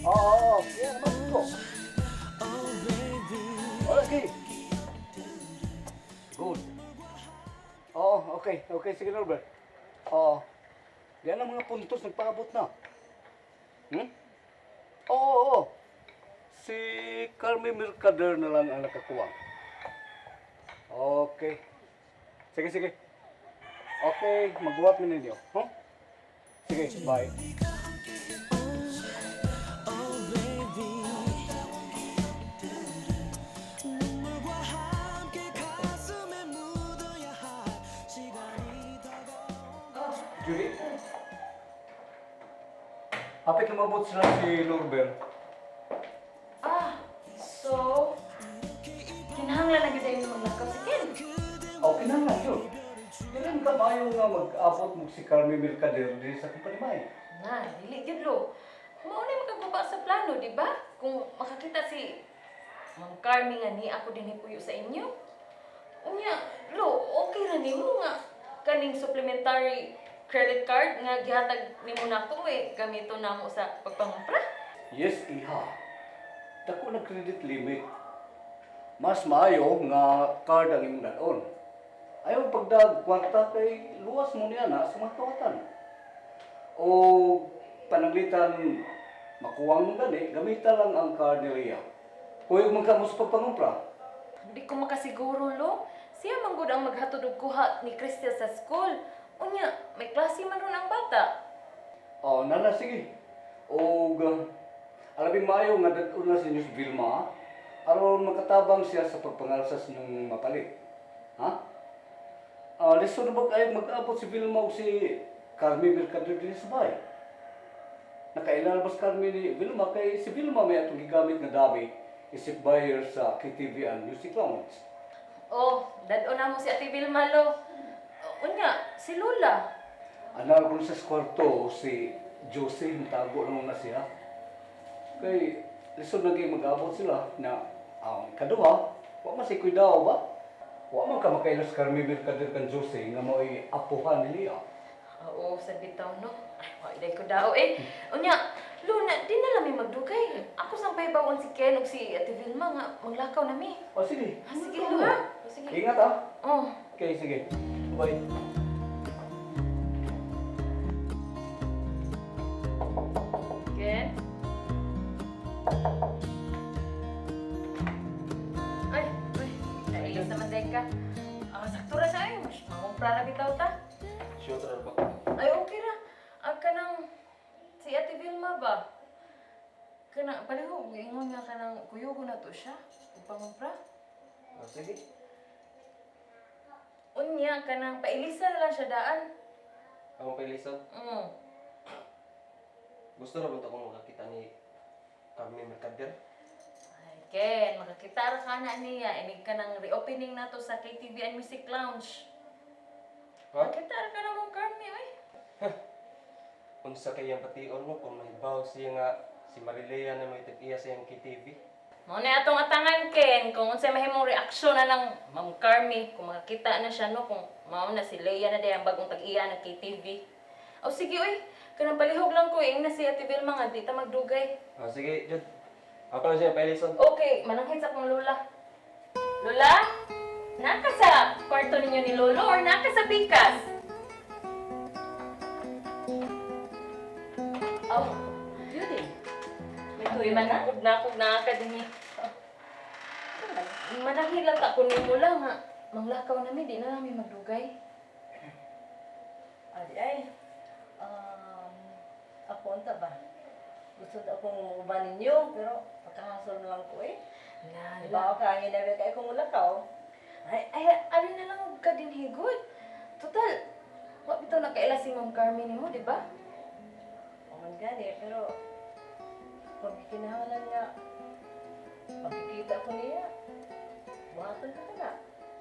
Oo. Yan naman ko. Okay. Good. Oo, okay. Okay, sige Norbert. Oo. Yan ang mga puntos nagpaabot na. Hmm? Oo, oo. Si Carmi Mercader na lang ang nakakuha. Okay. Sige, sige. Okay, magbuhat mo ninyo. Huh? Sige, bye. Julie? Hapit lumabot sila si Norbert. So, kinahanglan na gid ay maglakaw si Ken. Okay na nga yun. Kailan ka ba yung mag-abot mo si Carmi Mercader din sa Kumpanimay? Na, dili gid lo. Mao ni makaguba sa plano, di ba? Kung makakita si Ma'am Carmi nga ni ako din ipuyo sa inyo. Unya, lo, okay ra nimo nga kaning supplementary credit card nga gihatag nimo nako gamito namo sa pagpangumpra. Yes, iha. Dako na credit limit. Mas maayo nga card ang imong daon. Ayaw pagdag kwarta kay luwas mo niya na sa mga kawatan. O pananglitan makuwang mo gani, gamitan lang ang card ni Leah. Kuyog man ka mo sa pagpangumpra. Di ko makasiguro lo. Siya man gud ang maghatod og kuha ni Cristel sa school. Unya, may klase man ron ang bata. Oh, nana, sige. O alabing maayo nga dadon na sa inyo si Vilma, aron makatabang siya sa pagpangalsas niyong mapalit. Ha? Listo na ba kayo mag-abot si Vilma o si Carmi Mercader din sa bahay? Nakailalabas Carmi ni Vilma kay si Vilma may atong gigamit nga dami isip buyer sa KTV and Music Lounge. Oh, dadon na mo si Ate Vilma lo. Unya, si Lola. Anar ko sa kwarto si Josie, tago naman na siya. Kay lisod na kayo mag-abot sila na ang kaduha, wa man si Kuidao ba? Wa man ka makailas Carmi Mercader kan Josie nga mo'y apuhan ni Leah. Oo, sa bitaw no. Ay, wala ko daw eh. Unya, Luna, di na lang may magdugay. Ako sampay bawon si Ken ug si Ate Vilma nga maglakaw na mi. O sige. Sige, Luna. Sige. Ingat ah. Oh. Okay, sige. Bye. Ken? Ay, nailis naman din ka. Sakto ra siya eh. Mangumpra na bitaw ta. Sure, ba? Ay, okay ra. Kanang si Ate Vilma ba? Kanang, paliho, ingon nga kanang kuyugo na to siya. Pangumpra. Sige. Unya, kanang pailisan na lang siya daan. Ako kay Lisa, gusto na ba ito kung makakita ni Carmi Mercader? Ay, Ken, makakita ra ka na niya. Inig ka ng reopening na to sa KTV and Music Lounge. Ha? Makakita ra ka na mong Carmi, oy. Kung sa kayang patiyon mo, kung may baw siya nga si Marilea na may tag-iya sa iyang KTV. Mao na atong atangan, Ken, kung unsay mahimong reaksyon na ng Ma'am Carmi, kung makakita na siya, no, kung mao na si Leia na day ang bagong tag-iya ng KTV. O sige, oy, kanang palihog lang ko, na si Ate Vilma nga, di ta magdugay. Sige, Jud. Ako na siya kay Lisa. Okay, mananghit sa akong lola. Lola? Naka sa kwarto ninyo ni Lolo or naka sa pikas? Oh, Judy. May tuwi manakog na ka din eh. Mananghit lang ta kunin mo lang ha. Manglakaw namin, di na namin magdugay. Ay, ako unta ba? Gusto na akong ubanin niyo, pero pagkahasol na lang ko eh. Di ba ako kaangin na rin kayo kung ulakaw? Alin na lang ka din higod. Total, wag bitaw nakaila si Ma'am Carmen mo, di ba? O man gani, pero pag kinahanglan nga, pagkikita ko niya, buhaton ka na.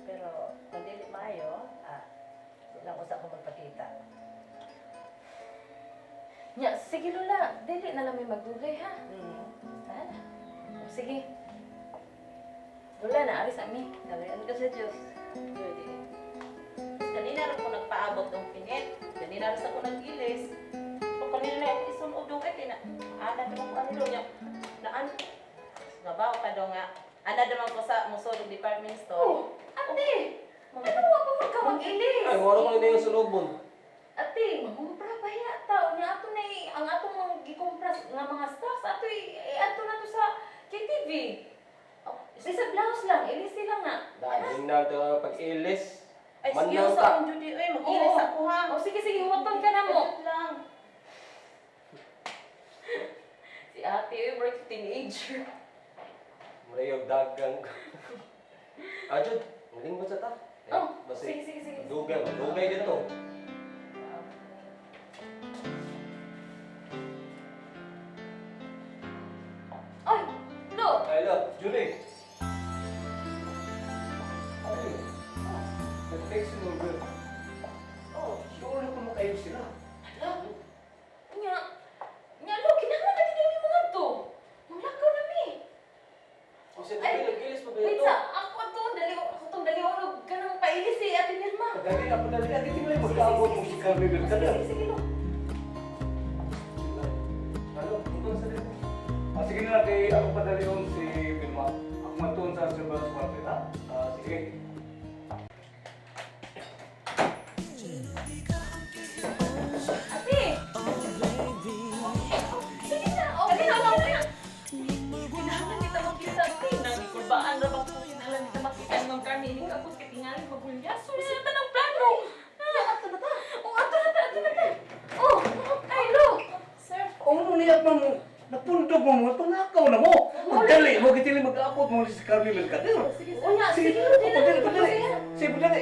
Pero kung dili maayo, di lang usa ko magpakita. Nya, sige Lola, dili na lang may magdugay ha. Sana. O, sige. Lola, naaris ami. Galayan ka sa Diyos. Pwede. Kanina rin ko nagpaabot ng pinit. Kanina rin ako nag-ilis. So kanina na yung isunog doon kay ana naman ko ano niya. Naan nabaw ka daw nga. Ana naman ko sa Musulog Department Store. Oh, ate! Ano pa ka mag-ilis? Ay, wala ko na yung sulubon. Ate, mamumpra pa yata. Nya ato na ang ato mga gikumpras nga mga stocks. Ato ato na to sa KTV. Oh, isa blouse lang, ilis lang na. Dahil na ito pag-ilis. Ay, Man sige, lang sa ka. akong Judy. Uy, mag-ilis Oo. ako ha. Oh, sige, huwag ka na mo. Agad lang. Si ate, we're teenager. Mula yung dagang. Ajud, ngaling mo sa ta? Oh, sige. Dugay dito. Ay, look! Ay, look, Julie. Ay, nag-text mo, girl. Oh, Sure na kumakayo sila. hala. Nya, look, kinahanglan na din yung mga to. Manglakaw na mi. O siya, Ay, nag-ilis pa ba Wait ito? sa, ako tong dali ka nang pailis eh, ate Vilma. Dali na, padali na. Hindi mo yung mag-aabot mo si Carmen Mercader. Sige, look. Ano? Tungkol sa dito? Sige na lang kay ako padalion si Vilma. Ako matuon sa surveillance quartet, ha? Sige. Ate! Sige na, okay na. Kinahanglan kita makita, ate. Nangikurbaan na bang kung kinahanglan kita makita ng karni ini kapos katingaling pagulya. So, sila ta ng plano. Ato na ta. Oh, ato na ta. Oh, ay, look. Sir, Ano niya pa mo? Napundog mo, panakaw na mo. Magdali, mo kitili mag-aabot mo si Carmen Mercader. O nga, Sige, sige, padali. Sige, padali.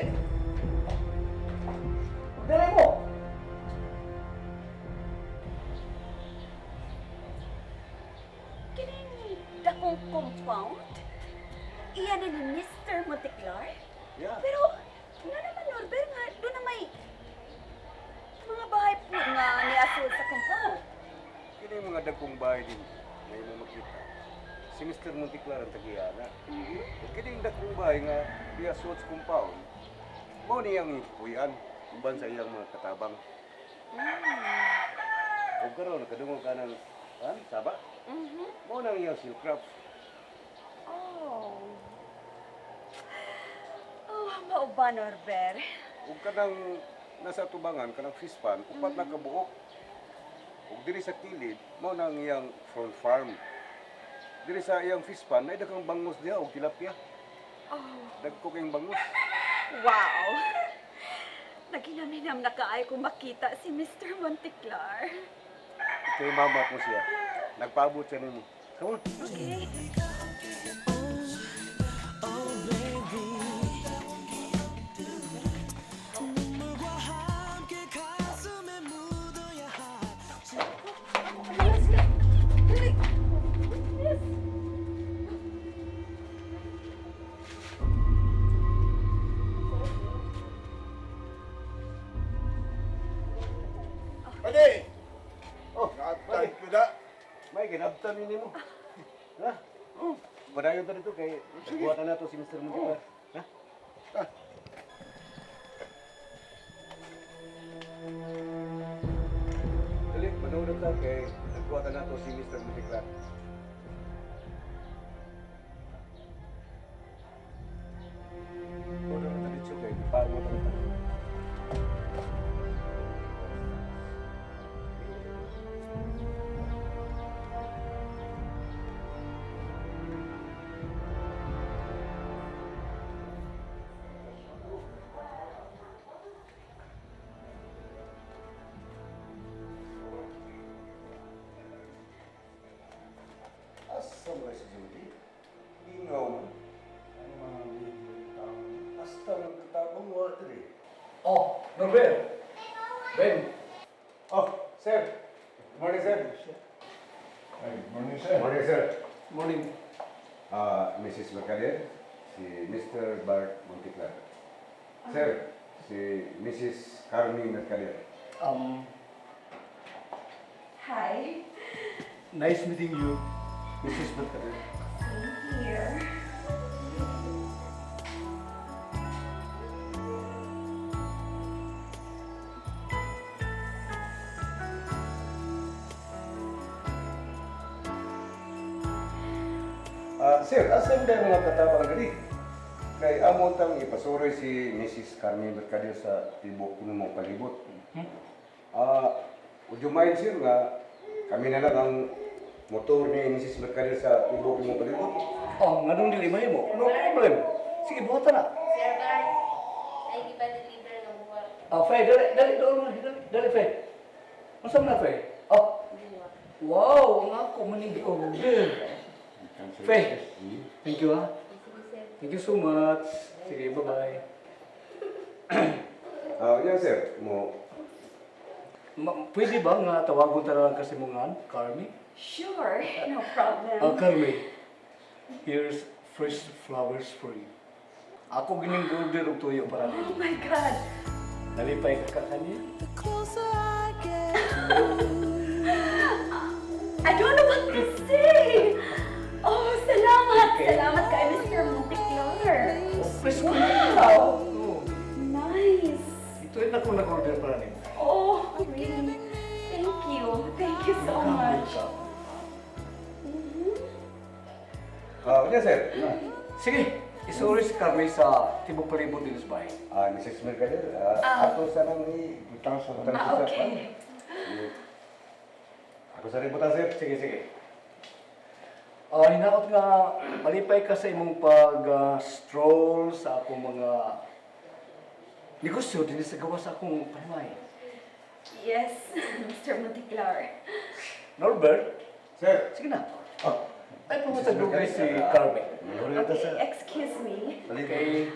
Padali mo. Kining dakong compound? Iyan na ni Mr. Monteclar? Yeah. Pero, nga naman, Norbert, nga, doon na may mga bahay po nga niasul sa compound. Kini yung mga dagkong bahay din ngayon mo makita. Si Mr. Monteclar ang tagiyana. Kini yung dagkong bahay nga via Swords Compound. Mao niyang ipuyan uban sa iyang mga katabang. O karon nakadungog ka ng saba. Mao nang iyang silk craft. Oh. Oh, mao ba, Norbert? Ug kanang nasa tubangan kanang fish pan, upat na kabuok. Ug diri sa kilid, mao nang iyang front farm. Diri sa iyang fish pan, nay daghang bangus diha og tilapia. Oh, Dagko kayong bangus. wow. Naginaminam na kaay kung makita si Mr. Monteclar. Kay mama ko siya. Nagpaabot siya nimo. Come on. Okay. Pwede! Oh, Kahit kuda. May ginabtan ni mo. Ha? Padayon ta dito kay buhatan na to si Mr. Monteclar. Ha? Dali, manood ta kay nagbuhatan na to si Mr. Monteclar. Order na dito kay para mo ta. Asa mo si Judy? Ingaw mo. Ang mga tao. Basta nagkatabang mo diri. Oh, Norbert. Ben. Oh, sir. Good morning, sir. Morning, sir. Morning, sir. Morning. Mrs. Mercader, si Mr. Bart Monteclar. Sir, si Mrs. Carmen Mercader. Hi. Nice meeting you, Mrs. Mercader. Here. Sir, asan ba yung mga katabang dali? Kay amo tang ipasuroy si Mrs. Carmen Mercader sa tibok kuno mong palibot. Would you mind, sir, nga kami na lang ang motor ni Mrs. Mercader sa tibok kuno mong palibot? Oh, nga nung dili mo. No problem. Sige, buhatan na. Sir Bar, ay di ba deliver ng buwan? Fe, dali, Fe. Masam na, Fe? Oh, wow, nga ako maning order. Fe, thank you, ha? Thank you so much. Sige, bye-bye. Yan, sir. Pwede ba nga tawagon ta lang kasi mong Carmi? Sure, no problem. Carmi, here's fresh flowers for you. Ako gining order og tuyo para Oh dito. my God. Nalipay ka kanya? I don't know what to say. Oh, salamat. Okay. Salamat kay Mr. Monticlar. Fresh ko Wow. Oh, Nice. ito rin ako nag-order para nito. Oh, really? Thank you. Thank you so much. Yan, sir. Sige, isuri si Carmi sa tibok palibot din sa bahay. Mrs. Mercader, ato sa nang utang sa Okay. Ako sa ributan, sir. Sige. Hinakot nga, malipay ka sa imong pag-stroll sa akong mga negosyo din sa gawa sa akong panamay. Yes, Mr. Monticlar. Norbert, Sir. sige na. Ay, pumunta dugay si Carmi. Okay, excuse me. Okay.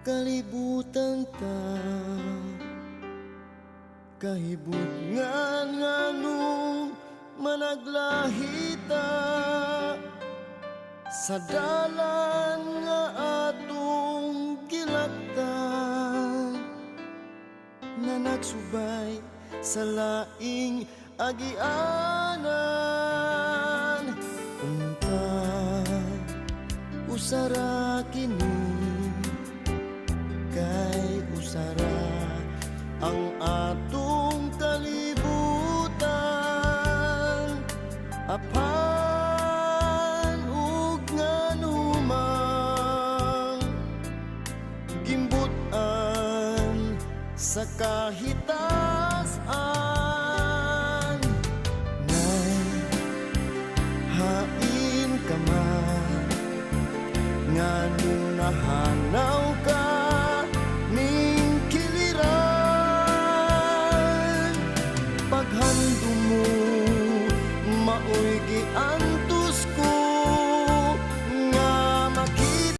Kalibutan ta kahibungan nga nung managlahita sa dalan nga atong gilaktan na nagsubay sa laing agianan unta usara kini kay usara ang atong kalibutan apan ug nganumang gimbutan sa kahitasan nay hain ka man nganong nahanaw